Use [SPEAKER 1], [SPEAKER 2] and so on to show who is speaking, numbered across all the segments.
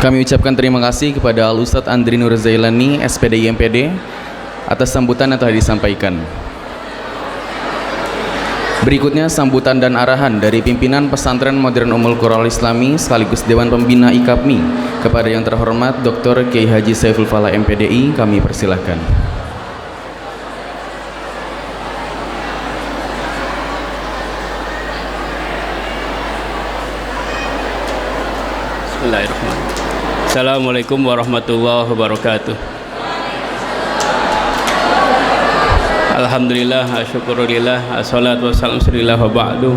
[SPEAKER 1] Kami ucapkan terima kasih kepada Al-Ustadz Andri Nur Zailani, SPD IMPD, atas sambutan yang telah disampaikan. Berikutnya sambutan dan arahan dari pimpinan Pesantren Modern Ummul Qura Al-Islami sekaligus Dewan Pembina IKAPMI kepada yang terhormat Dr. Kiai Haji Saiful Falah MPDI, kami persilahkan.
[SPEAKER 2] Bismillahirrahmanirrahim. Assalamualaikum warahmatullahi wabarakatuh. Alhamdulillah, asyukurillah, assalatu wassalamu ala wa ba'du.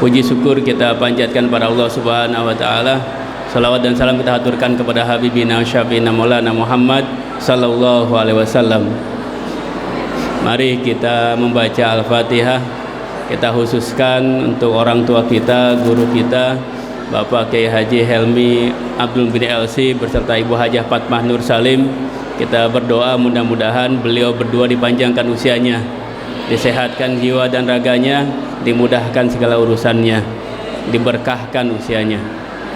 [SPEAKER 2] Puji syukur kita panjatkan pada Allah Subhanahu wa taala. Salawat dan salam kita haturkan kepada habibina syafiina maulana Muhammad sallallahu alaihi wasallam. Mari kita membaca Al-Fatihah. Kita khususkan untuk orang tua kita, guru kita, Bapak Kiai Haji Helmi Abdul bin LC beserta Ibu Hajah Fatmah Nur Salim. Kita berdoa mudah-mudahan beliau berdua dipanjangkan usianya, disehatkan jiwa dan raganya, dimudahkan segala urusannya, diberkahkan usianya.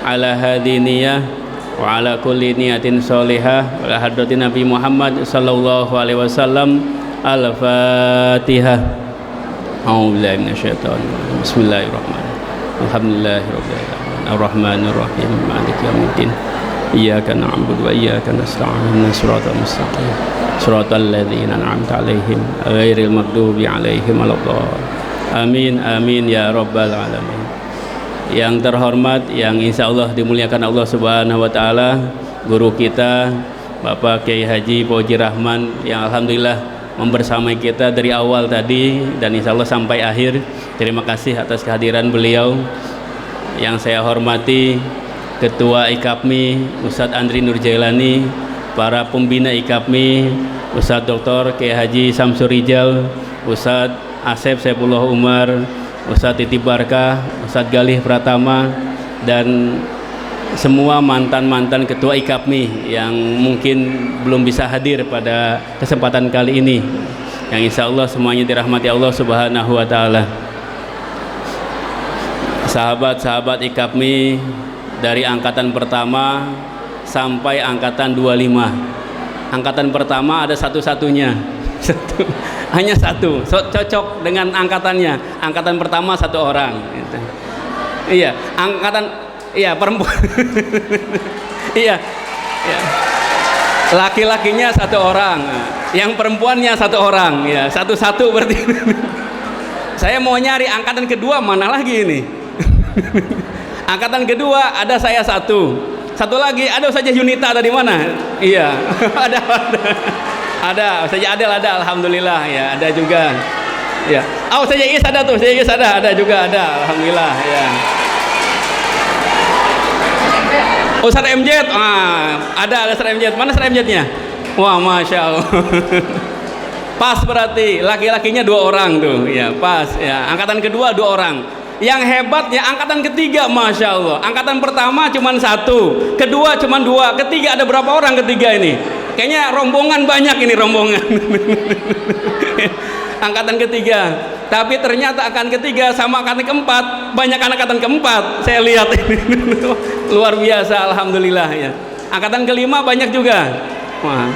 [SPEAKER 2] Ala hadiniyah wa ala kulli niyatin sholihah wa ala hadratin Nabi Muhammad sallallahu alaihi wasallam. Al-Fatihah. A'udzubillahi minasyaitonir rajim. Bismillahirrahmanirrahim. Alhamdulillahirabbil alamin. Ar-Rahmanir Rahim. Maliki yaumiddin. Iyyaka na'budu wa iyyaka nasta'in. Shiratal mustaqim. Shiratal ladzina an'amta 'alaihim ghairil maghdubi 'alaihim waladdallin. Amin amin ya rabbal alamin. Yang terhormat, yang insyaallah dimuliakan Allah Subhanahu wa taala, guru kita Bapak Kiai Haji Fauzi Rahman yang alhamdulillah membersamai kita dari awal tadi dan insyaallah sampai akhir. Terima kasih atas kehadiran beliau. Yang saya hormati Ketua IKAPMI Ustadz Andri Nur Zailani, para pembina IKAPMI Ustadz Dr. Kiai Haji Samsur Rijal, Ustadz Asep Saifullah Umar, Ustadz Titi Barkah, Ustadz Galih Pratama, dan semua mantan-mantan ketua IKAPMI yang mungkin belum bisa hadir pada kesempatan kali ini, yang insya Allah semuanya dirahmati Allah Subhanahu wa ta'ala. Sahabat-sahabat IKAPMI dari angkatan pertama sampai angkatan 25. Angkatan pertama ada satu-satunya, hanya satu, cocok dengan angkatannya. Angkatan pertama satu orang gitu. Iya, angkatan, iya, perempuan. Iya, iya. Laki-lakinya satu orang, yang perempuannya satu orang, ya, satu-satu berarti. Saya mau nyari angkatan kedua, mana lagi ini? Angkatan kedua ada saya satu lagi, ada Ustaz Yunita, ada di mana? Iya. ada Ustaz Adel, ada, alhamdulillah, ya, ada juga, ya. Oh, Ustaz Is ada tuh, Ustaz Is ada juga, ada, alhamdulillah, ya. Ustaz MJ, ada Ustaz MJ, mana Ustaz MJ-nya? Wah, masya Allah. Pas berarti laki-lakinya 2 orang tuh, ya, pas, ya. Angkatan kedua 2 orang. Yang hebatnya angkatan ketiga, masya Allah. Angkatan pertama cuma 1, kedua cuma 2, ketiga ada berapa orang ketiga ini? Kayaknya rombongan banyak ini, rombongan. Angkatan ketiga. Tapi ternyata angkatan ketiga sama angkatan keempat banyak angkatan keempat. Saya lihat ini luar biasa, alhamdulillah, ya. Angkatan kelima banyak juga. Wah.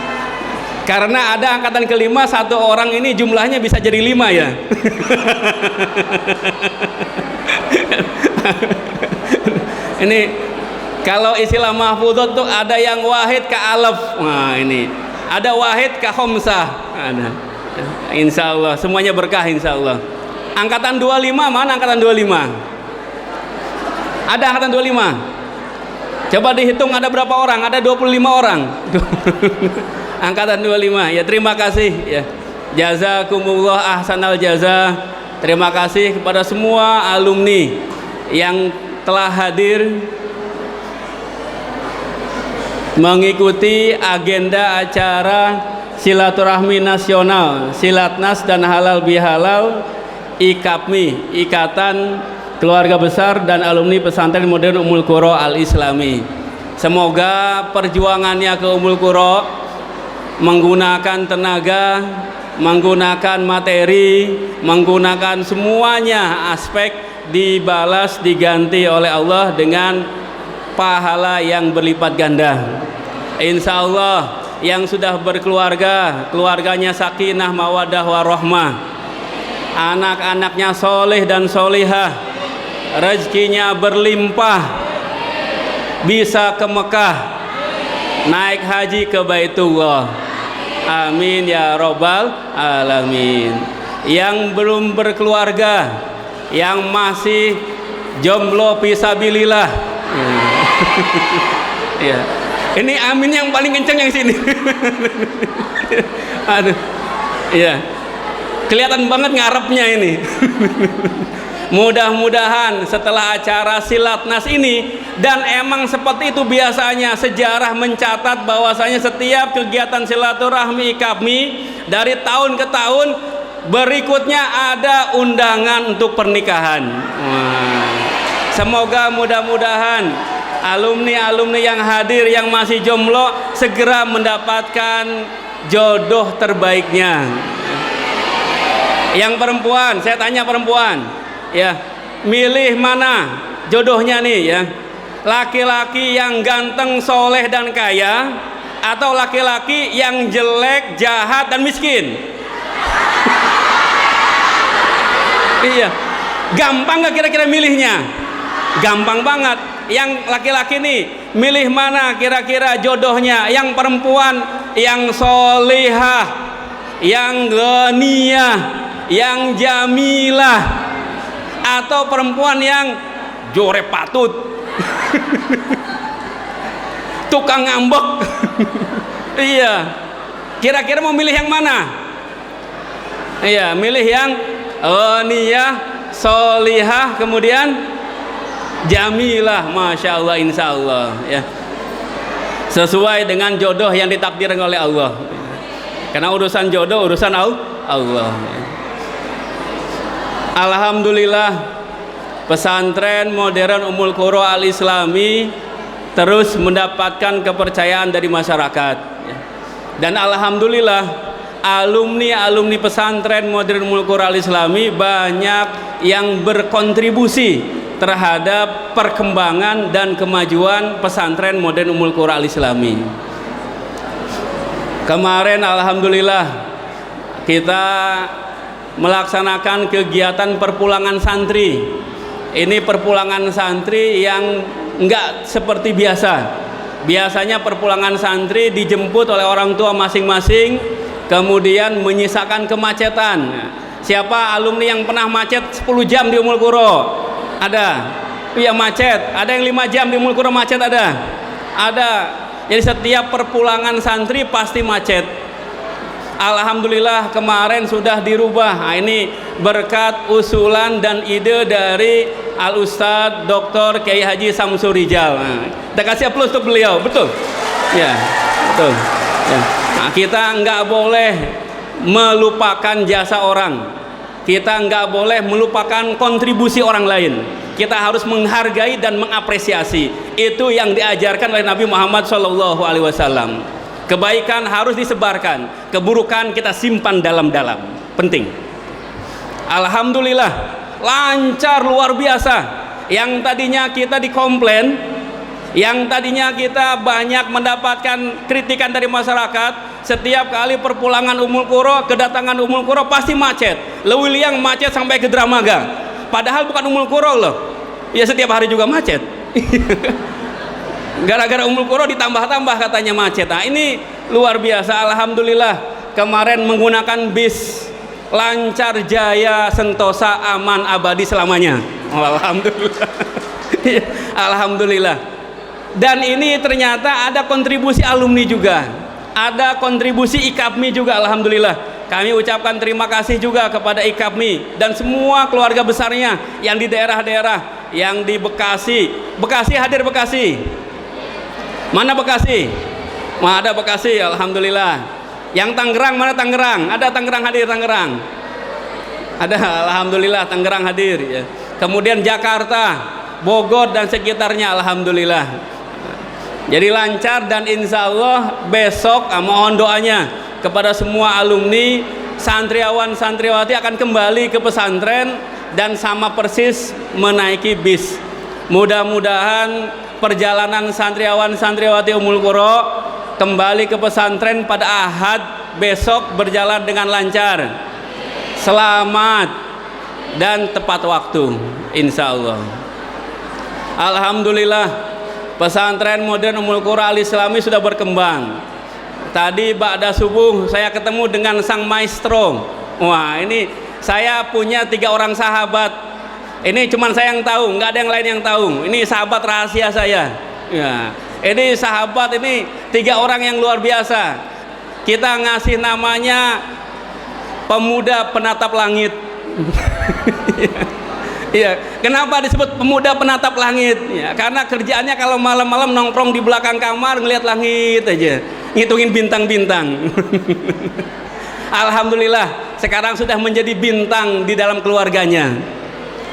[SPEAKER 2] Karena ada angkatan kelima 1 orang ini jumlahnya bisa jadi 5, ya. Ini kalau istilah mahfudot tuh ada yang wahid ka alaf. Nah, ini ada wahid ka khomsah. Ada. Insya Allah semuanya berkah, insya Allah. Angkatan 25 mana? Angkatan 25 ada, angkatan 25 coba dihitung ada berapa orang? Ada 25 orang. Angkatan 25, ya, terima kasih, ya. Jazakumullah ahsanal jaza. Terima kasih kepada semua alumni yang telah hadir mengikuti agenda acara silaturahmi nasional Silatnas dan Halal Bihalal IKAPMI, Ikatan Keluarga Besar dan Alumni Pesantren Modern Ummul Qura Al-Islami. Semoga perjuangannya ke Ummul Qura menggunakan tenaga, menggunakan materi, menggunakan semuanya aspek dibalas, diganti oleh Allah dengan pahala yang berlipat ganda. Insya Allah yang sudah berkeluarga, keluarganya sakinah mawaddah warahmah, anak-anaknya soleh dan solihah, rezekinya berlimpah, bisa ke Mekah, naik haji ke Baitullah. Amin ya robbal alamin. Yang belum berkeluarga, yang masih jomblo fisabilillah, ya. Ini amin yang paling kenceng yang sini. Aduh, ya. Kelihatan banget ngarepnya ini. Mudah-mudahan setelah acara Silatnas ini, dan emang seperti itu biasanya sejarah mencatat bahwasanya setiap kegiatan silaturahmi IKAPMI dari tahun ke tahun berikutnya ada undangan untuk pernikahan. Semoga mudah-mudahan alumni-alumni yang hadir yang masih jomblo segera mendapatkan jodoh terbaiknya. Yang perempuan, saya tanya perempuan, ya, milih mana jodohnya nih ya? Laki-laki yang ganteng, soleh dan kaya, atau laki-laki yang jelek, jahat dan miskin? Iya, gampang gak kira-kira milihnya? Gampang banget. Yang laki-laki nih milih mana kira-kira jodohnya? Yang perempuan yang solihah, yang ghaniyah, yang jamilah, atau perempuan yang jore patut, tukang ngambek? Iya, kira-kira mau milih yang mana? Iya, milih yang ghaniyah, solihah, kemudian jamilah, masya Allah, insya Allah, ya, sesuai dengan jodoh yang ditakdirkan oleh Allah. Karena urusan jodoh urusan Allah. Alhamdulillah, pesantren modern Ummul Qura Al Islami terus mendapatkan kepercayaan dari masyarakat. Dan alhamdulillah, alumni pesantren modern Ummul Qura Al Islami banyak yang berkontribusi terhadap perkembangan dan kemajuan pesantren modern Ummul Qura Al Islami. Kemarin alhamdulillah kita melaksanakan kegiatan perpulangan santri. Ini perpulangan santri yang enggak seperti biasa. Biasanya perpulangan santri dijemput oleh orang tua masing-masing, kemudian menyisakan kemacetan. Siapa alumni yang pernah macet 10 jam di Ummul Qura? Ada. Iya, macet. Ada yang 5 jam di Ummul Qura macet, ada. Jadi setiap perpulangan santri pasti macet. Alhamdulillah kemarin sudah dirubah. Nah, ini berkat usulan dan ide dari Al Ustadz Dr. Kiai Haji Samsul Rijal. Nah, kita kasih aplaus untuk beliau, betul? Ya, betul. Ya. Nah, kita nggak boleh melupakan jasa orang. Kita nggak boleh melupakan kontribusi orang lain. Kita harus menghargai dan mengapresiasi. Itu yang diajarkan oleh Nabi Muhammad SAW. Kebaikan harus disebarkan, keburukan kita simpan dalam-dalam. Penting. Alhamdulillah, lancar luar biasa. Yang tadinya kita dikomplain, yang tadinya kita banyak mendapatkan kritikan dari masyarakat. Setiap kali perpulangan Ummul Qura, kedatangan Ummul Qura pasti macet. Lewiliang macet sampai ke Dramaga. Padahal bukan Ummul Qura loh. Ya setiap hari juga macet. Gara-gara Ummul Qura ditambah-tambah katanya macet. Nah, ini luar biasa. Alhamdulillah kemarin menggunakan bis lancar, jaya, sentosa, aman, abadi selamanya. Oh, alhamdulillah. Alhamdulillah. Dan ini ternyata ada kontribusi alumni juga. Ada kontribusi IKAPMI juga, alhamdulillah. Kami ucapkan terima kasih juga kepada IKAPMI dan semua keluarga besarnya yang di daerah-daerah, yang di Bekasi. Bekasi hadir Bekasi. Mana Bekasi? Wah, ada Bekasi, alhamdulillah. Yang Tangerang, mana Tangerang? Ada Tangerang hadir, Tangerang. Ada, alhamdulillah, Tangerang hadir ya. Kemudian Jakarta, Bogor dan sekitarnya, alhamdulillah. Jadi lancar, dan insya Allah besok mohon doanya kepada semua alumni, santriawan santriwati akan kembali ke pesantren dan sama persis menaiki bis. Mudah-mudahan perjalanan santriawan santriwati Ummul Qura kembali ke pesantren pada Ahad besok berjalan dengan lancar, selamat dan tepat waktu, insya Allah. Alhamdulillah, pesantren modern Ummul Qura Al-Islami sudah berkembang. Tadi ba'da subuh saya ketemu dengan sang maestro. Wah, ini saya punya 3 orang sahabat. Ini cuman saya yang tahu, nggak ada yang lain yang tahu. Ini sahabat rahasia saya. Ya, ini sahabat ini 3 orang yang luar biasa. Kita ngasih namanya pemuda penatap langit. Iya, kenapa disebut pemuda penatap langit? Ya, karena kerjaannya kalau malam-malam nongkrong di belakang kamar ngelihat langit aja, ngitungin bintang-bintang. Alhamdulillah, sekarang sudah menjadi bintang di dalam keluarganya.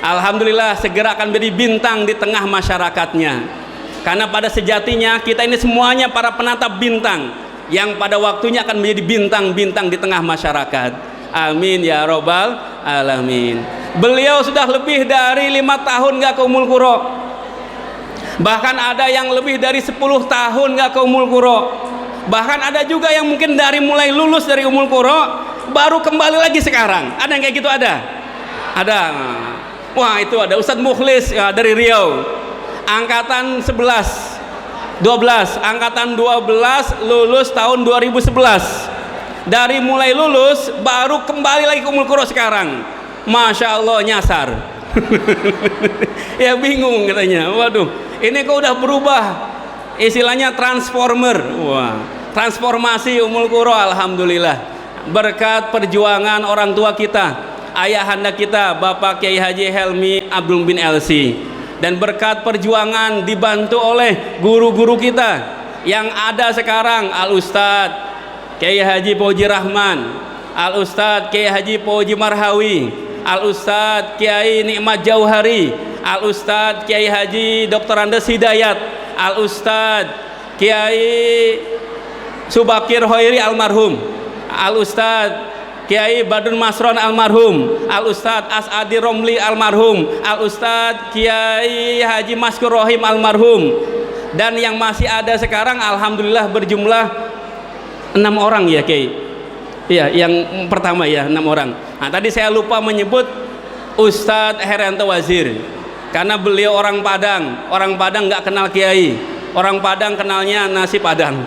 [SPEAKER 2] Alhamdulillah, segera akan menjadi bintang di tengah masyarakatnya. Karena pada sejatinya kita ini semuanya para penatap bintang yang pada waktunya akan menjadi bintang-bintang di tengah masyarakat. Amin ya robbal alamin. Beliau sudah lebih dari 5 tahun nggak ke Ummul Qura. Bahkan ada yang lebih dari 10 tahun nggak ke Ummul Qura. Bahkan ada juga yang mungkin dari mulai lulus dari Ummul Qura baru kembali lagi sekarang. Ada yang kayak gitu, ada? Ada. Wah, itu ada Ustadz Mukhlis ya, dari Riau, angkatan 11 12, angkatan 12 lulus tahun 2011. Dari mulai lulus baru kembali lagi ke Ummul Qura sekarang. Masya Allah, nyasar. Ya bingung katanya, waduh ini kok udah berubah, istilahnya transformer. Wah, transformasi Ummul Qura. Alhamdulillah, berkat perjuangan orang tua kita, ayahanda kita Bapak Kiai Haji Helmi Abdul bin LC, dan berkat perjuangan dibantu oleh guru-guru kita yang ada sekarang, Al Ustadz Kiai Haji Fauji Rahman, Al Ustadz Kiai Haji Fauji Marhawi, Al Ustadz Kiai Nikmat Jauhari, Al Ustadz Kiai Haji Dr. Andes Hidayat, Al Ustadz Kiai Subakir Hoiri almarhum, Al Ustadz Kiai Badun Masron almarhum, Al Ustadz As'adi Romli almarhum, Al Ustadz Kiai Haji Maskur Rohim almarhum, dan yang masih ada sekarang alhamdulillah berjumlah 6 orang ya Kiai. Iya, yang pertama ya 6 orang. Nah, tadi saya lupa menyebut Ustadz Herianto Wazir karena beliau orang Padang. Orang Padang nggak kenal Kiai, orang Padang kenalnya nasi Padang.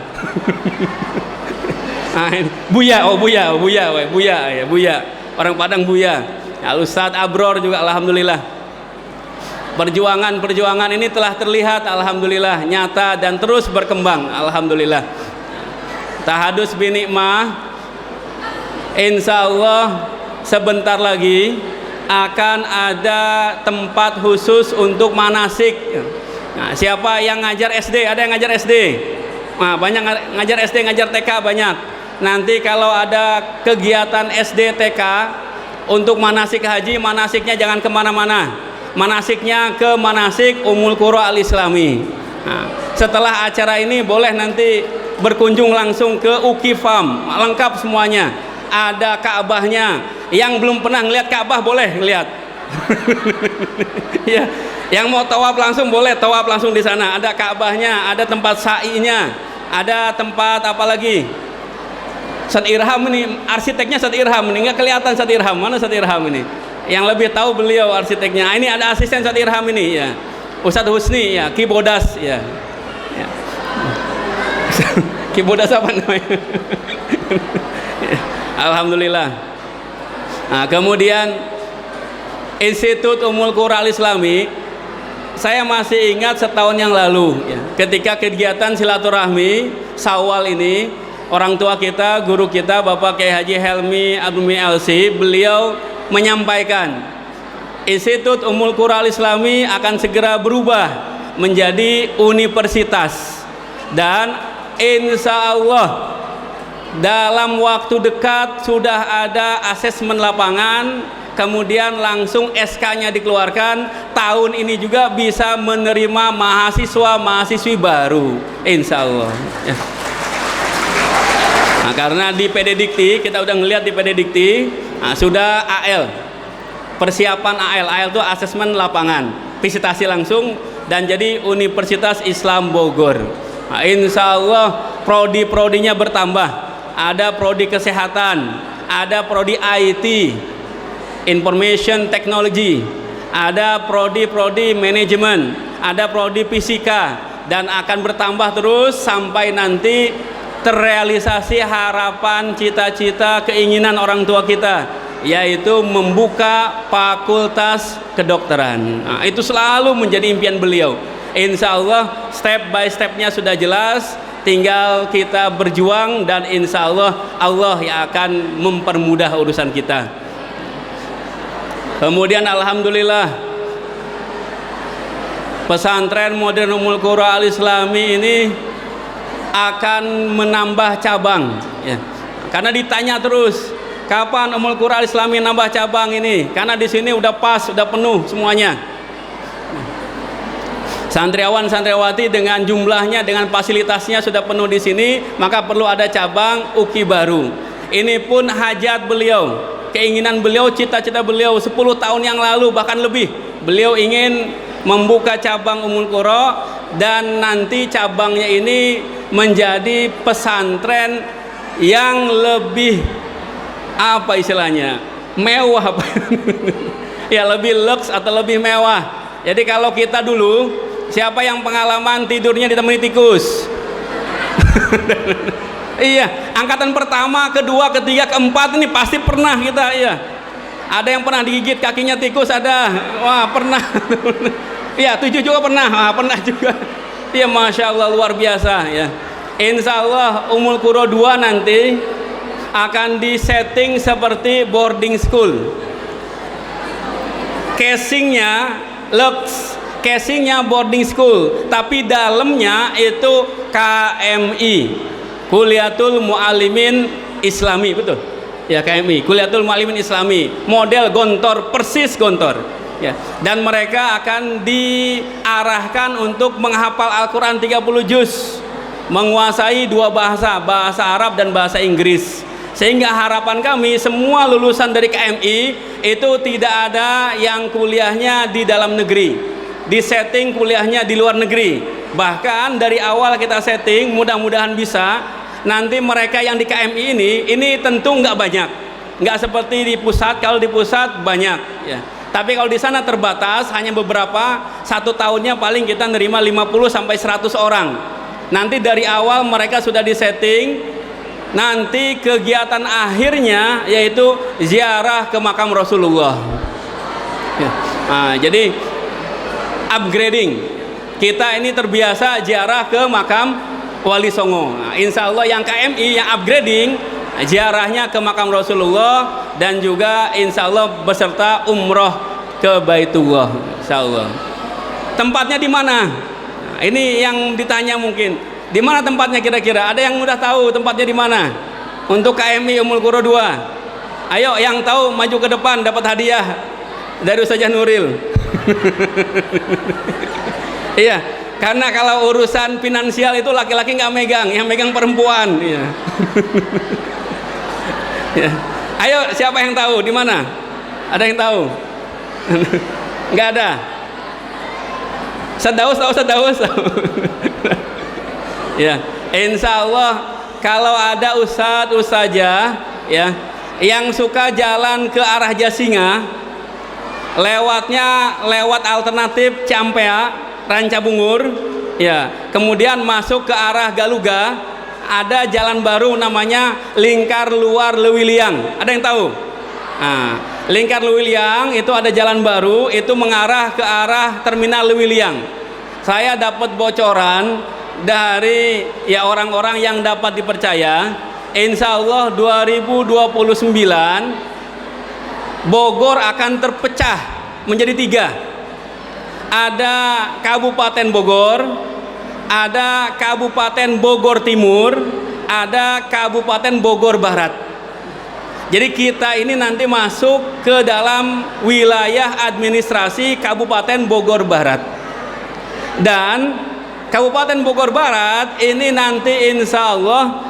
[SPEAKER 2] Nah, Buya, Buya. Orang Padang Buya. Al Ustadz Abror juga alhamdulillah. Perjuangan ini telah terlihat alhamdulillah nyata dan terus berkembang alhamdulillah. Tahadus binikmah, insya Allah sebentar lagi akan ada tempat khusus untuk manasik. Nah, siapa yang ngajar SD? Ada yang ngajar SD? Nah, banyak ngajar SD, ngajar TK banyak. Nanti kalau ada kegiatan SD TK untuk manasik haji, manasiknya jangan kemana-mana, manasiknya ke manasik Ummul Qura Al-Islami. Nah, setelah acara ini boleh nanti berkunjung langsung ke UKI Farm, lengkap semuanya, ada Ka'bahnya. Yang belum pernah ngelihat Ka'bah boleh ngelihat. Ya, yang mau tawaf langsung boleh tawaf langsung di sana, ada Ka'bahnya, ada tempat sa'inya, ada tempat apa lagi? Ustadz Irham ini, arsiteknya Ustadz Irham ini, nggak kelihatan Ustadz Irham, mana Ustadz Irham ini? Yang lebih tahu beliau arsiteknya. Ini ada asisten Ustadz Irham ini ya, Ustadz Husni ya, Kibodas ya. Ya. Kibodas apa namanya? Alhamdulillah. Nah, kemudian Institut Ummul Qura Al-Islami, saya masih ingat setahun yang lalu ya, ketika kegiatan silaturahmi Syawal ini, orang tua kita, guru kita Bapak Kiai Haji Helmi Abdul bin LC, beliau menyampaikan Institut Ummul Qura Al-Islami akan segera berubah menjadi universitas, dan insya Allah dalam waktu dekat sudah ada asesmen lapangan, kemudian langsung SK-nya dikeluarkan. Tahun ini juga bisa menerima mahasiswa-mahasiswi baru, insya Allah ya. Nah, karena di PD Dikti, kita udah ngelihat di PD Dikti, nah, sudah AL, persiapan AL itu asesmen lapangan, visitasi langsung dan jadi Universitas Islam Bogor. Nah, insya Allah prodi-prodinya bertambah. Ada prodi kesehatan, ada prodi IT, information technology, ada prodi-prodi manajemen, ada prodi fisika, dan akan bertambah terus sampai nanti terrealisasi harapan, cita-cita, keinginan orang tua kita, yaitu membuka fakultas kedokteran. Nah, itu selalu menjadi impian beliau. Insya Allah step by stepnya sudah jelas, tinggal kita berjuang, dan insya Allah Allah yang akan mempermudah urusan kita. Kemudian alhamdulillah pesantren modern Ummul Qura Al-Islami ini akan menambah cabang ya. Karena ditanya terus, kapan Ummul Qura Al-Islami nambah cabang ini? Karena di sini udah pas, udah penuh semuanya. Santriawan santriawati dengan jumlahnya, dengan fasilitasnya sudah penuh di sini, maka perlu ada cabang UKI baru. Ini pun hajat beliau, keinginan beliau, cita-cita beliau 10 tahun yang lalu bahkan lebih. Beliau ingin membuka cabang Ummul Qura, dan nanti cabangnya ini menjadi pesantren yang lebih apa istilahnya, mewah ya, lebih lux atau lebih mewah. Jadi kalau kita dulu, siapa yang pengalaman tidurnya ditemani tikus? Iya, angkatan pertama, kedua, ketiga, keempat ini pasti pernah kita. Iya, ada yang pernah digigit kakinya tikus, ada. Wah, pernah. Iya, 7 juga pernah. Wah, pernah juga. Iya, masya Allah, luar biasa ya. Insya Allah Ummul Qura 2 nanti akan disetting seperti boarding school. Casingnya lux, casingnya boarding school, tapi dalamnya itu KMI, Kuliatul Muallimin Islami, betul ya, KMI, Kuliatul Muallimin Islami, model Gontor, persis Gontor ya. Dan mereka akan diarahkan untuk menghafal Al-Quran 30 juz, menguasai 2 bahasa, bahasa Arab dan bahasa Inggris. Sehingga harapan kami semua lulusan dari KMI itu tidak ada yang kuliahnya di dalam negeri, di setting kuliahnya di luar negeri. Bahkan dari awal kita setting, mudah-mudahan bisa. Nanti mereka yang di KMI ini tentu nggak banyak, nggak seperti di pusat. Kalau di pusat banyak ya, tapi kalau di sana terbatas, hanya beberapa. 1 tahunnya paling kita nerima 50 sampai 100 orang. Nanti dari awal mereka sudah disetting. Nanti kegiatan akhirnya yaitu ziarah ke makam Rasulullah ya. Nah, jadi upgrading, kita ini terbiasa ziarah ke makam Wali Songo. Nah, insya Allah yang KMI yang upgrading, ziarahnya ke makam Rasulullah, dan juga insya Allah beserta umroh ke Baitullah. Insya Allah. Tempatnya di mana? Nah, ini yang ditanya mungkin. Di mana tempatnya kira-kira? Ada yang udah tahu tempatnya di mana? Untuk KMI Ummul Qura 2. Ayo yang tahu maju ke depan, dapat hadiah dari Ustazah Nuril. Iya, karena kalau urusan finansial itu laki-laki nggak megang, yang megang perempuan. Iya. Ya. Ayo siapa yang tahu di mana? Ada yang tahu? Nggak ada. Sedaus. Ya, insya Allah kalau ada ustadz ustazah ya yang suka jalan ke arah Jasinga, lewatnya lewat alternatif Campea, Rancabungur ya, kemudian masuk ke arah Galuga, ada jalan baru namanya Lingkar Luar Lewiliang. Ada yang tahu? Nah, Lingkar Lewiliang itu ada jalan baru, itu mengarah ke arah Terminal Lewiliang. Saya dapat bocoran dari ya orang-orang yang dapat dipercaya, insya Allah 2029 Bogor akan terpecah menjadi 3. Ada Kabupaten Bogor, ada Kabupaten Bogor Timur, ada Kabupaten Bogor Barat. Jadi kita ini nanti masuk ke dalam wilayah administrasi Kabupaten Bogor Barat. Dan Kabupaten Bogor Barat ini nanti insya Allah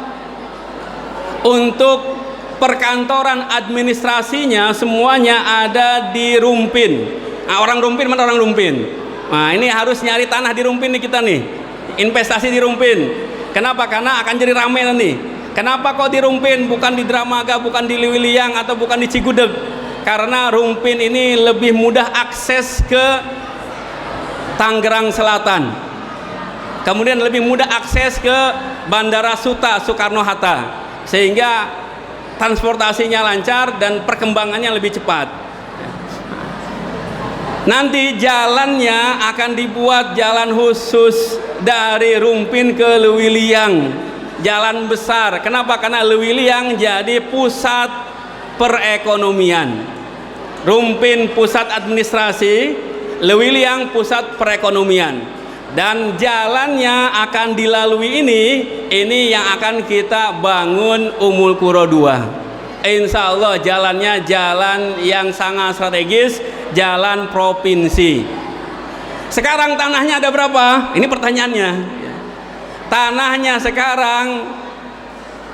[SPEAKER 2] untuk perkantoran administrasinya semuanya ada di Rumpin. Nah, orang Rumpin mana orang Rumpin? Nah, ini harus nyari tanah di Rumpin nih kita nih. Investasi di Rumpin. Kenapa? Karena akan jadi rame nanti. Kenapa kok di Rumpin, bukan di Dramaga, bukan di Liwiliang, atau bukan di Cigudeg? Karena Rumpin ini lebih mudah akses ke Tangerang Selatan. Kemudian lebih mudah akses ke Bandara Suta Soekarno-Hatta. Sehingga transportasinya lancar dan perkembangannya lebih cepat. Nanti jalannya akan dibuat jalan khusus dari Rumpin ke Lewiliang, jalan besar. Kenapa? Karena Lewiliang jadi pusat perekonomian, Rumpin pusat administrasi, Lewiliang pusat perekonomian. Dan jalannya akan dilalui ini yang akan kita bangun Ummul Qura 2. Insya Allah jalannya jalan yang sangat strategis, jalan provinsi. Sekarang tanahnya ada berapa? Ini pertanyaannya. Tanahnya sekarang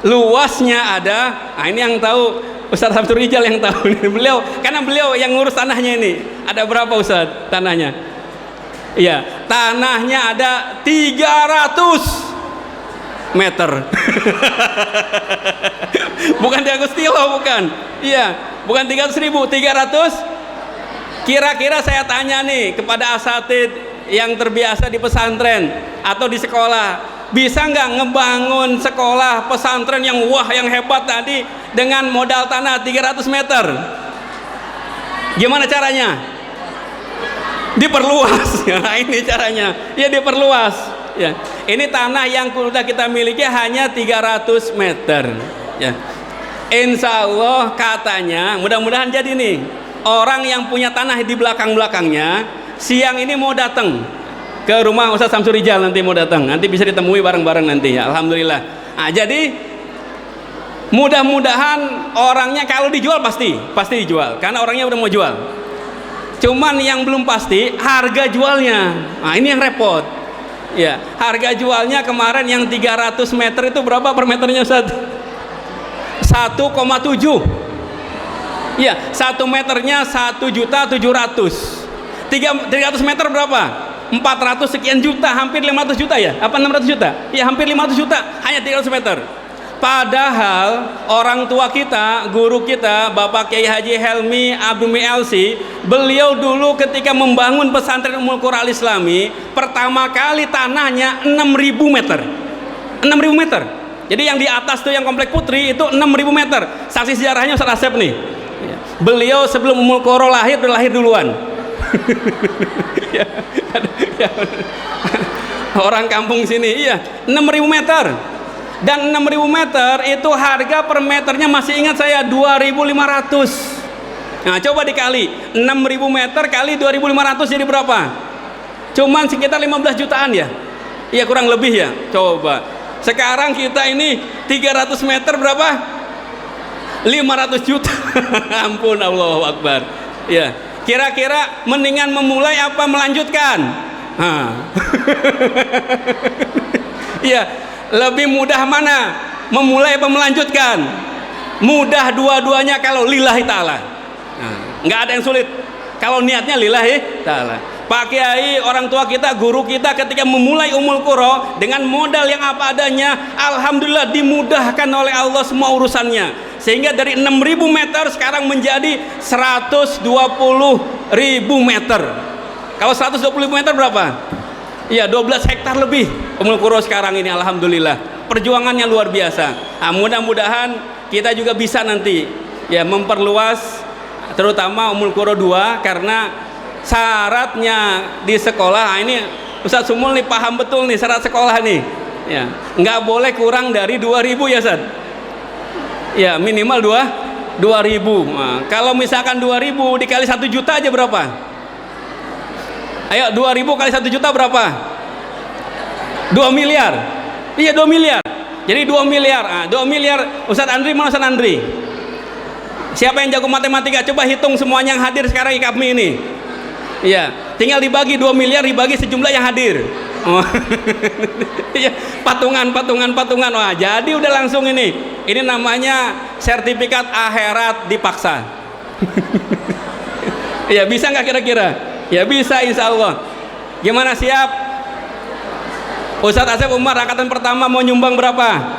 [SPEAKER 2] luasnya ada. Nah, ini yang tahu Ustadz Samsul Rijal yang tahu. Beliau, karena beliau yang ngurus tanahnya ini. Ada berapa Ustadz tanahnya? Iya, tanahnya ada 300 meter. Bukan di Agustilo, bukan. Iya, bukan 300.000, 300. Kira-kira saya tanya nih kepada asatid yang terbiasa di pesantren atau di sekolah, bisa nggak ngebangun sekolah pesantren yang wah, yang hebat tadi dengan modal tanah 300 meter? Gimana caranya? Diperluas. Nah, ini caranya. Ya, diperluas. Ya. Ini tanah yang sudah kita miliki hanya 300 meter. Ya. Insya Allah katanya, mudah-mudahan jadi nih, orang yang punya tanah di belakang-belakangnya siang ini mau datang ke rumah Ustadz Samsul Rijal, nanti mau datang, nanti bisa ditemui bareng-bareng nanti ya. Alhamdulillah. Nah, jadi mudah-mudahan orangnya kalau dijual pasti dijual, karena orangnya udah mau jual. Cuman yang belum pasti harga jualnya. Nah, ini yang repot. Ya, harga jualnya kemarin yang 300 meter itu berapa per meternya Ustaz? 1,7. Iya, 1 meternya 1.700.000. 300 meter berapa? 400 sekian juta, hampir 500 juta ya? Apa 600 juta? Ya, hampir 500 juta hanya 300 meter. Padahal orang tua kita, guru kita, Bapak Kiai Haji Helmi Abdumi LC, beliau dulu ketika membangun pesantren Ummul Qura Al-Islami, pertama kali tanahnya 6.000 meter. 6.000 meter. Jadi yang di atas tuh yang Komplek Putri itu 6.000 meter. Saksi sejarahnya Ustaz Asep nih. Beliau sebelum Ummul Qura lahir, udah lahir duluan. Ya, ya. Orang kampung sini, iya, 6.000 meter. Dan 6.000 meter itu harga per meternya masih ingat saya 2.500. Nah, coba dikali 6.000 meter kali 2.500 jadi berapa? Cuman sekitar 15 jutaan ya? Iya, kurang lebih ya. Coba. Sekarang kita ini 300 meter berapa? 500 juta. Ampun, Allahu Akbar. Ya. Kira-kira mendingan memulai apa melanjutkan? Iya, lebih mudah mana? Memulai apa melanjutkan? Mudah dua-duanya kalau lillahi ta'ala. Nggak ada yang sulit kalau niatnya lillahi ta'ala. Pak Kiai, orang tua kita, guru kita ketika memulai Ummul Qura dengan modal yang apa adanya, alhamdulillah dimudahkan oleh Allah semua urusannya. Sehingga dari 6.000 meter sekarang menjadi 120.000 meter. Kalau 120.000 meter berapa? Iya, 12 hektar lebih Ummul Qura sekarang ini, alhamdulillah. Perjuangannya luar biasa. Nah, mudah-mudahan kita juga bisa nanti ya memperluas terutama Ummul Qura 2, karena syaratnya di sekolah. Nah, ini Ustadz Sumul nih paham betul nih syarat sekolah nih. Ya, nggak boleh kurang dari 2.000 ya Ustadz. Ya, minimal 2.000. Nah, kalau misalkan 2.000 dikali 1 juta aja berapa? Ayo, 2.000 kali 1 juta berapa? 2 miliar. Iya, 2 miliar. Jadi 2 miliar. Nah, 2 miliar. Ustadz Andri, mana Ustadz Andri? Siapa yang jago matematika? Coba hitung semuanya yang hadir sekarang IKAPMI ini. Iya, tinggal dibagi 2 miliar, dibagi sejumlah yang hadir. Oh. Iya, patungan. Wah, jadi udah langsung ini. Ini namanya sertifikat akhirat dipaksa. Ya, bisa nggak kira-kira? Ya bisa, insya Allah. Gimana, siap? Ustadz Asep Umar angkatan pertama mau nyumbang berapa?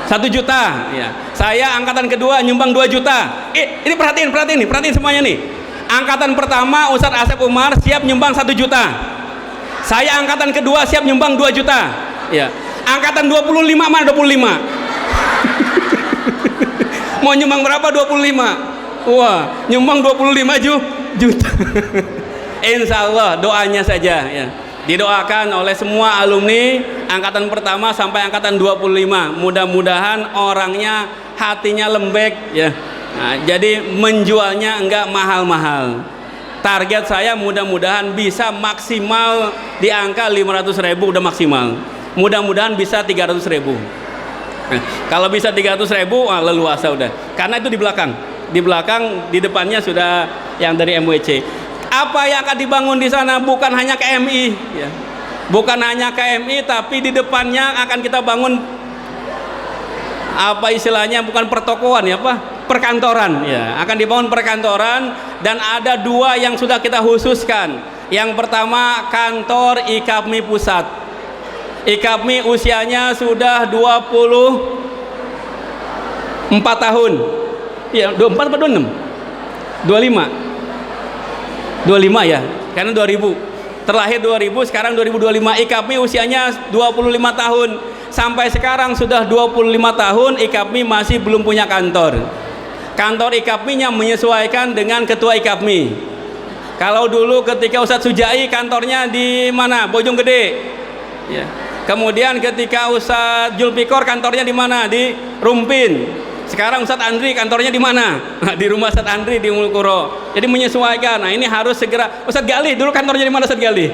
[SPEAKER 2] 1 juta. Ya. Saya angkatan kedua nyumbang 2 juta. Ini perhatiin semuanya nih. Angkatan pertama Ustadz Asep Umar siap nyumbang 1 juta. Saya angkatan kedua siap nyumbang 2 juta. Ya. Angkatan 25 mana 25? Mau nyumbang berapa? 25. Wah, nyumbang 25 juta. Insya Allah doanya saja ya. Didoakan oleh semua alumni angkatan pertama sampai angkatan 25. Mudah-mudahan orangnya hatinya lembek ya. Nah, jadi menjualnya enggak mahal-mahal. Target saya mudah-mudahan bisa maksimal di angka 500.000 udah maksimal. Mudah-mudahan bisa 300.000. Nah, kalau bisa 300.000 leluasa udah. Karena itu di belakang. Di depannya sudah yang dari MWC. Apa yang akan dibangun di sana bukan hanya KMI ya. Bukan hanya KMI, tapi di depannya akan kita bangun apa istilahnya, bukan pertokoan ya, perkantoran ya. Akan dibangun perkantoran dan ada 2 yang sudah kita khususkan. Yang pertama kantor IKAPMI pusat. IKAPMI usianya sudah 24 tahun. Ya, 24 atau 26? 25 ya, karena 2000 terlahir 2000, sekarang 2025. IKAPMI usianya 25 tahun. Sampai sekarang sudah 25 tahun IKAPMI masih belum punya kantor. Kantor IKAPMI-nya menyesuaikan dengan ketua IKAPMI. Kalau dulu ketika Ustadz Sujai kantornya di mana? Bojonggede ya. Kemudian ketika Ustadz Julpikor kantornya di mana? Di Rumpin. Sekarang Ustadz Andri kantornya di mana? Di rumah Ustadz Andri di Mulkuro. Jadi menyesuaikan. Nah, ini harus segera. Ustadz Galih dulu kantornya di mana Ustadz Galih?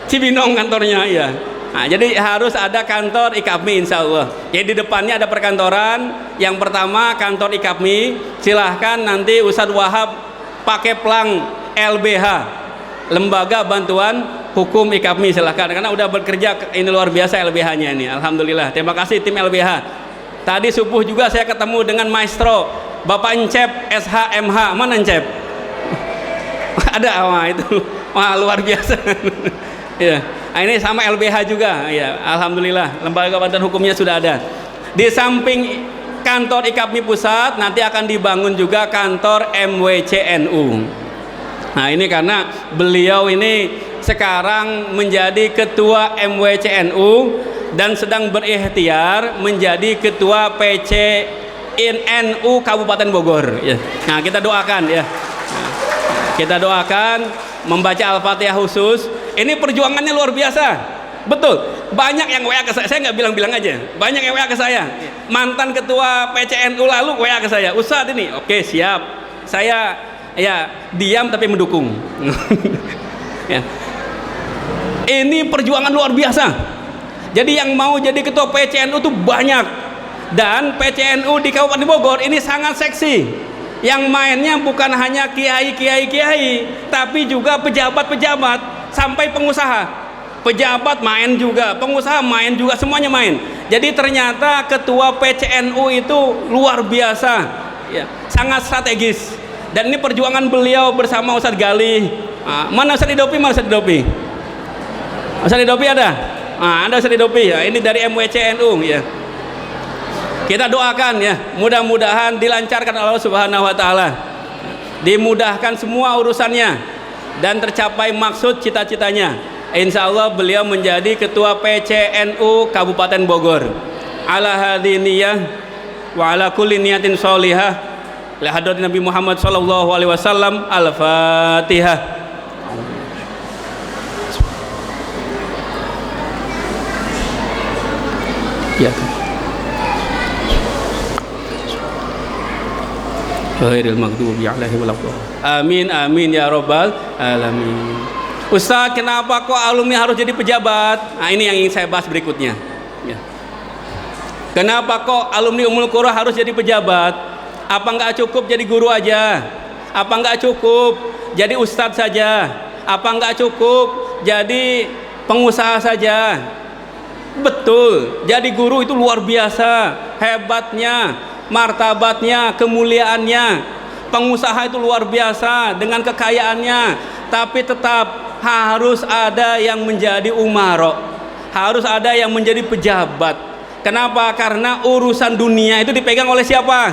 [SPEAKER 2] Cibinong kantornya ya. Nah, jadi harus ada kantor IKAPMI insya Allah. Jadi di depannya ada perkantoran. Yang pertama kantor IKAPMI. Silahkan nanti Ustadz Wahab pakai pelang LBH, Lembaga Bantuan Hukum IKAPMI, silahkan. Karena udah bekerja ini luar biasa LBH-nya ini. Alhamdulillah. Terima kasih tim LBH. Tadi subuh juga saya ketemu dengan maestro Bapak Encep SHMH. Mana Encep? Ada, wah itu, wah luar biasa. Ya, ini sama LBH juga. Ya, alhamdulillah lembaga bantuan hukumnya sudah ada. Di samping kantor IKAPMI pusat nanti akan dibangun juga kantor MWCNU. Nah, ini karena beliau ini sekarang menjadi ketua MWCNU dan sedang berikhtiar menjadi ketua PCNU Kabupaten Bogor ya. Nah, kita doakan ya. Nah, kita doakan membaca Al-Fatihah khusus. Ini perjuangannya luar biasa. Betul. Banyak yang WA ke saya nggak bilang-bilang aja. Banyak yang WA ke saya. Mantan ketua PCNU lalu WA ke saya. Ustadz ini, oke siap. Saya ya diam tapi mendukung. Ya. Ini perjuangan luar biasa. Jadi yang mau jadi ketua PCNU itu banyak. Dan PCNU di Kabupaten Bogor ini sangat seksi. Yang mainnya bukan hanya kiai, tapi juga pejabat-pejabat sampai pengusaha. Pejabat main juga, pengusaha main juga, semuanya main. Jadi ternyata ketua PCNU itu luar biasa ya, sangat strategis. Dan ini perjuangan beliau bersama Ustadz Galih. Mana Ustadz Idopi? Ustadz Idopi ada? Ada Ustadz Idopi ya, ini dari MWCNU ya. Kita doakan ya, mudah-mudahan dilancarkan Allah Subhanahu wa taala. Dimudahkan semua urusannya dan tercapai maksud cita-citanya. Insya Allah beliau menjadi ketua PCNU Kabupaten Bogor. Ala hadiniyah wa ala kulli niyatin sholihah li hadratin Nabi Muhammad sallallahu alaihi wasallam. Al-Fatihah. Ya. Ghairil maghdubi alaihim waladdallin. Amin amin ya rabbal alamin. Ustaz, kenapa kok alumni harus jadi pejabat? Nah, ini yang ingin saya bahas berikutnya. Ya. Kenapa kok alumni Ummul Qura harus jadi pejabat? Apa nggak cukup jadi guru aja? Apa nggak cukup jadi ustadz saja? Apa nggak cukup jadi pengusaha saja? Betul, jadi guru itu luar biasa, hebatnya, martabatnya, kemuliaannya. Pengusaha itu luar biasa dengan kekayaannya, tapi tetap harus ada yang menjadi umaro, harus ada yang menjadi pejabat. Kenapa? Karena urusan dunia itu dipegang oleh siapa?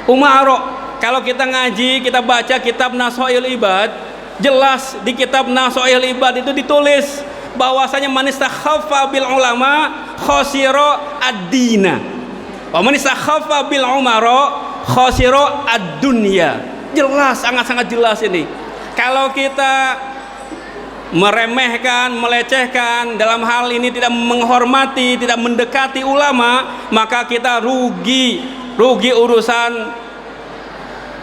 [SPEAKER 2] Umaro. Kalau kita ngaji, kita baca kitab Nasha'il Ibad, jelas di kitab Nasha'il Ibad itu ditulis bahwasanya man istakhaffa bil ulama khasira ad-dina wa man istakhaffa bil umara khasira ad-dunya. Jelas, sangat-sangat jelas ini. Kalau kita meremehkan, melecehkan, dalam hal ini tidak menghormati, tidak mendekati ulama, maka kita rugi urusan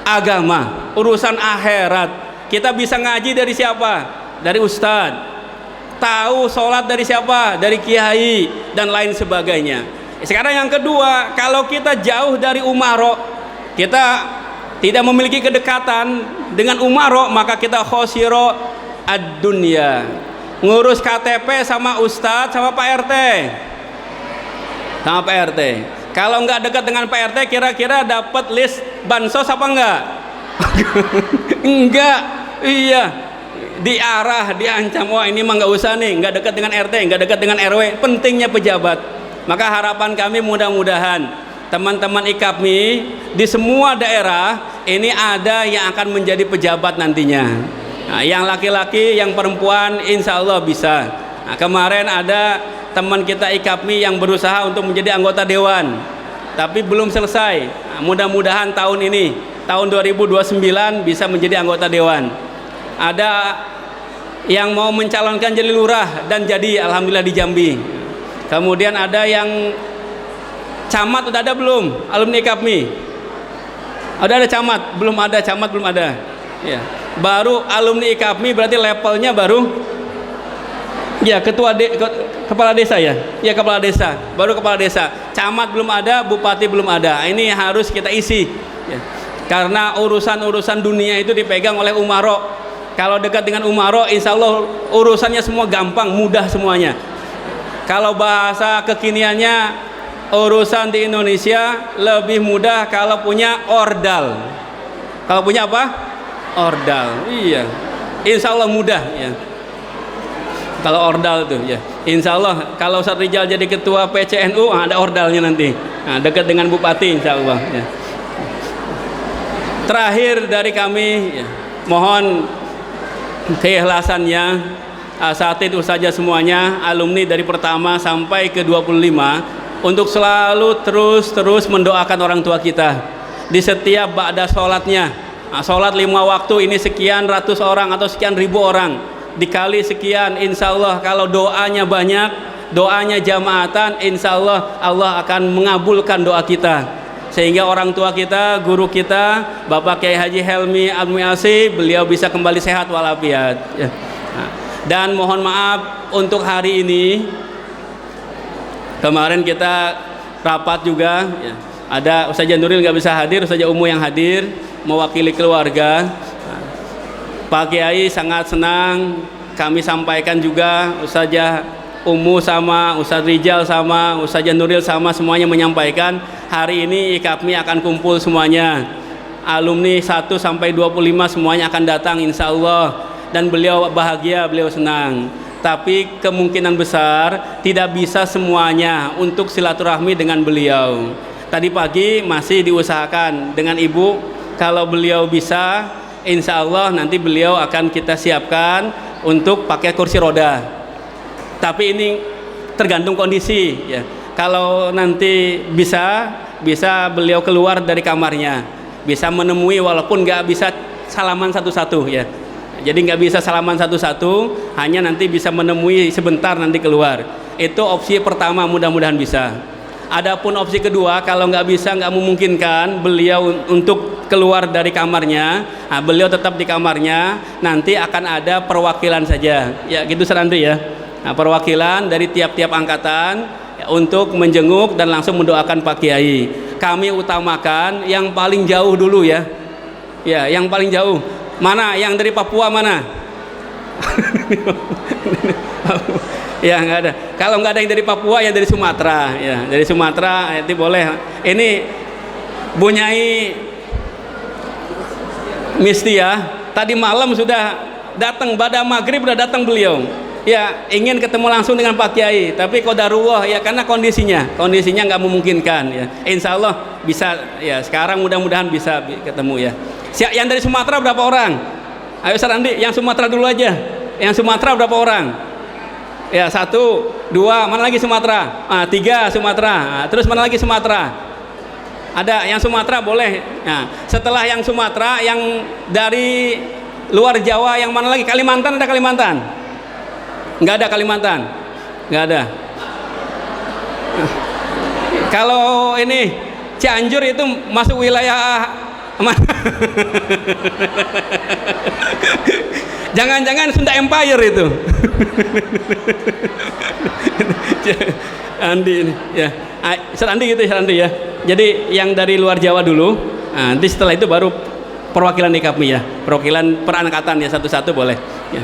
[SPEAKER 2] agama, urusan akhirat. Kita bisa ngaji dari siapa? Dari ustadz. Tahu sholat dari siapa? Dari kiai dan lain sebagainya. Sekarang yang kedua, kalau kita jauh dari umaro, kita tidak memiliki kedekatan dengan umaro, maka kita khosiro ad-dunya. Ngurus KTP sama ustadz, sama Pak RT, sama Pak RT. Kalau nggak dekat dengan Pak RT, kira-kira dapat list bansos apa enggak? Enggak. Iya, diarah, diancam. Wah, ini mah nggak usah nih, nggak dekat dengan RT, nggak dekat dengan RW. Pentingnya pejabat. Maka harapan kami mudah-mudahan teman-teman IKAPMI di semua daerah ini ada yang akan menjadi pejabat nantinya. Nah, yang laki-laki, yang perempuan, insya Allah bisa. Nah, kemarin ada teman kita IKAPMI yang berusaha untuk menjadi anggota dewan, tapi belum selesai. Nah, mudah-mudahan tahun ini, tahun 2029 bisa menjadi anggota dewan. Ada yang mau mencalonkan jadi lurah dan jadi, alhamdulillah di Jambi. Kemudian ada yang camat, udah ada belum alumni IKAPMI? Udah ada camat? Belum ada, camat belum ada. Ya, baru alumni IKAPMI berarti levelnya baru ya kepala desa ya. Ya, kepala desa, baru kepala desa. Camat belum ada, bupati belum ada. Ini harus kita isi ya. Karena urusan-urusan dunia itu dipegang oleh umaro. Kalau dekat dengan umaro, insya Allah urusannya semua gampang, mudah semuanya. Kalau bahasa kekiniannya, urusan di Indonesia lebih mudah kalau punya ordal. Kalau punya apa? Ordal. Iya, insya Allah mudah ya. Kalau ordal tuh ya, insya Allah kalau Ustaz Rijal jadi ketua PCNU, ada ordalnya nanti. Nah, dekat dengan bupati, insya Allah ya. Terakhir dari kami ya, mohon keikhlasannya, asatidz ustazah semuanya, alumni dari pertama sampai ke 25, untuk selalu terus mendoakan orang tua kita di setiap ba'da sholatnya. Nah, sholat 5 waktu ini sekian ratus orang atau sekian ribu orang, dikali sekian, insya Allah kalau doanya banyak, doanya jamaatan, insya Allah Allah akan mengabulkan doa kita. Sehingga orang tua kita, guru kita, Bapak Kiai Haji Helmi Al-Mu'asi, beliau bisa kembali sehat walafiat ya. Nah, dan mohon maaf untuk hari ini, kemarin kita rapat juga ya. Ada Ustazah Nuril nggak bisa hadir, Ustazah Umu yang hadir mewakili keluarga. Nah, Pak Kiai sangat senang, kami sampaikan juga, Ustazah Umu sama Ustaz Rijal sama Ustazah Nuril sama semuanya menyampaikan hari ini IKAPMI akan kumpul semuanya, alumni 1 sampai 25 semuanya akan datang insya Allah, dan beliau bahagia, beliau senang. Tapi kemungkinan besar tidak bisa semuanya untuk silaturahmi dengan beliau. Tadi pagi masih diusahakan dengan ibu, kalau beliau bisa insya Allah nanti beliau akan kita siapkan untuk pakai kursi roda. Tapi ini tergantung kondisi ya. Kalau nanti bisa beliau keluar dari kamarnya, bisa menemui walaupun nggak bisa salaman satu-satu ya. Jadi nggak bisa salaman satu-satu, hanya nanti bisa menemui sebentar nanti keluar. Itu opsi pertama, mudah-mudahan bisa. Adapun opsi kedua, kalau nggak bisa, nggak memungkinkan beliau untuk keluar dari kamarnya, nah, beliau tetap di kamarnya, nanti akan ada perwakilan saja ya, gitu Serandri ya. Nah, perwakilan dari tiap-tiap angkatan ya, untuk menjenguk dan langsung mendoakan Pak Kiai. Kami utamakan yang paling jauh dulu ya. Ya, yang paling jauh. Mana? Yang dari Papua mana? Ya, nggak ada. Kalau nggak ada yang dari Papua, ya dari Sumatera. Ya, dari Sumatera itu boleh. Ini Bu Nyai Misti ya. Tadi malam sudah datang pada maghrib udah datang beliau. Ya, ingin ketemu langsung dengan Pak Kiai, tapi qadarullah ya, karena kondisinya nggak memungkinkan ya. Insya Allah bisa ya, sekarang mudah-mudahan bisa ketemu ya. Yang dari Sumatera berapa orang? Ayo Ustaz Andi, yang Sumatera dulu aja. Yang Sumatera berapa orang? Ya, 1, 2, mana lagi Sumatera? 3 Sumatera. Terus mana lagi Sumatera? Ada yang Sumatera boleh. Nah, setelah yang Sumatera, yang dari luar Jawa, yang mana lagi? Kalimantan, ada Kalimantan? Nggak ada Kalimantan, nggak ada. Kalau ini Cianjur itu masuk wilayah mana? Jangan-jangan Sunda Empire itu. Andi ini ya, Andi gitu ya, Andi ya. Jadi yang dari luar Jawa dulu, nanti setelah itu baru perwakilan IKAPMI ya, perwakilan perangkatan ya, satu-satu boleh ya.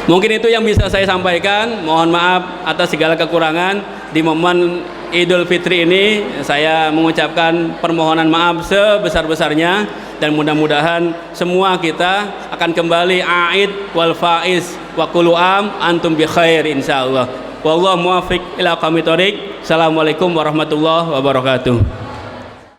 [SPEAKER 2] Mungkin itu yang bisa saya sampaikan. Mohon maaf atas segala kekurangan. Di momen Idul Fitri ini saya mengucapkan permohonan maaf sebesar-besarnya, dan mudah-mudahan semua kita akan kembali aid wal faiz wa kullu am antum bi khair insyaallah. Wallahu muwaffiq ila aqwamit thoriq. Assalamualaikum warahmatullahi wabarakatuh.